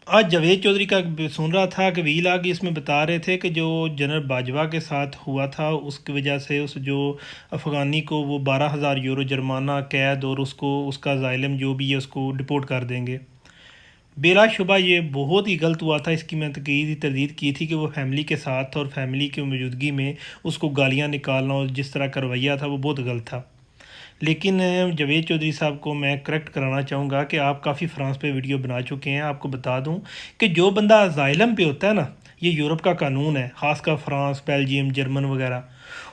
आज जावेद चौधरी का सुन रहा था कि वीलाग इसमें बता रहे थे कि जो जनरल बाजवा के साथ हुआ था उसकी वजह से उस जो अफ़गानी को वो 12,000 यूरो जुर्माना कैद और उसको उसका ज़ाइलम जो भी है उसको डिपोर्ट कर देंगे। बिलाशुबा ये बहुत ही गलत हुआ था। इसकी मैंने तरदीद की थी कि वो फैमिली के साथ था और फैमिली की मौजूदगी में उसको गालियाँ निकालना और जिस तरह का रवैया था वो बहुत गलत था। लेकिन जावेद चौधरी साहब को मैं करेक्ट कराना चाहूँगा कि आप काफ़ी फ्रांस पे वीडियो बना चुके हैं। आपको बता दूँ कि जो बंदा अज़ाइलम पे होता है ना, ये यूरोप का कानून है, ख़ासकर फ्रांस, बेल्जियम, जर्मन वगैरह,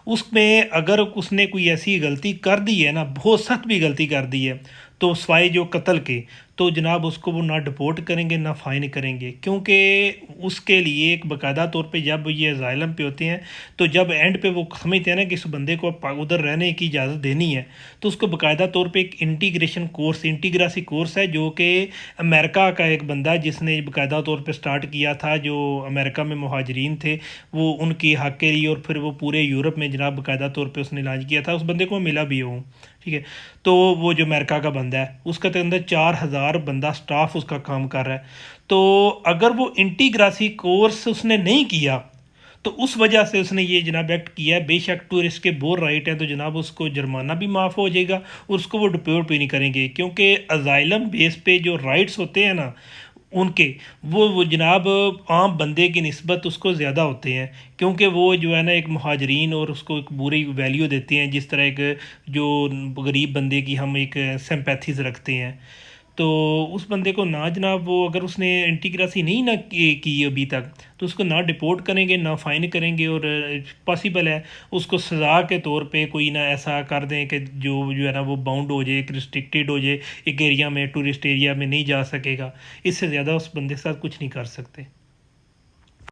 उसमें अगर उसने कोई ऐसी गलती कर दी है ना, बहुत सख्त भी गलती कर दी है, तो स्वाय जो कत्ल के, तो जनाब उसको वो ना डिपोर्ट करेंगे ना फ़ाइन करेंगे, क्योंकि उसके लिए एक बाकायदा तौर पे जब ये अज़ाइलम पे होते हैं तो जब एंड पे वो समझते हैं ना कि इस बंदे को उधर रहने की इजाज़त देनी है, तो उसको बाकायदा तौर पे एक इंटीग्रेशन कोर्स, इंटीग्रासी कोर्स है जो कि अमेरिका का एक बंदा जिसने बाकायदा तौर पे स्टार्ट किया था, जो अमेरिका में मुहाजिरीन थे वो उनकी हक़ के लिए, और फिर वो पूरे यूरोप में जनाब बाकायदा तौर पे उसने इलाज किया था। उस बंदे को मिला भी हूँ, ठीक है। तो वो जो अमेरिका का बंदा है उसका तो अंदर 4,000 बंदा स्टाफ उसका काम कर रहा है। तो अगर वो इंटीग्रासी कोर्स उसने नहीं किया तो उस वजह से उसने ये जनाब एक्ट किया है। बेशक टूरिस्ट के बोर राइट है तो जनाब उसको जुर्माना भी माफ़ हो जाएगा और उसको वो डिपोर्ट भी नहीं करेंगे, क्योंकि अजाइलम बेस पे जो राइट्स होते हैं ना उनके, वो जनाब आम बंदे की निस्बत उसको ज़्यादा होते हैं, क्योंकि वो जो है ना एक मुहाजरीन और उसको एक बुरी वैल्यू देते हैं, जिस तरह एक जो गरीब बंदे की हम एक सिंपैथीज रखते हैं। तो उस बंदे को ना जनाब वो अगर उसने इंटीग्रेसी नहीं ना की अभी तक, तो उसको ना डिपोर्ट करेंगे ना फ़ाइन करेंगे, और पॉसिबल है उसको सज़ा के तौर पे कोई ना ऐसा कर दें कि जो है ना वो बाउंड हो जाए, एक रिस्ट्रिक्टेड हो जाए, एक एरिया में, टूरिस्ट एरिया में नहीं जा सकेगा। इससे ज़्यादा उस बंदे के साथ कुछ नहीं कर सकते।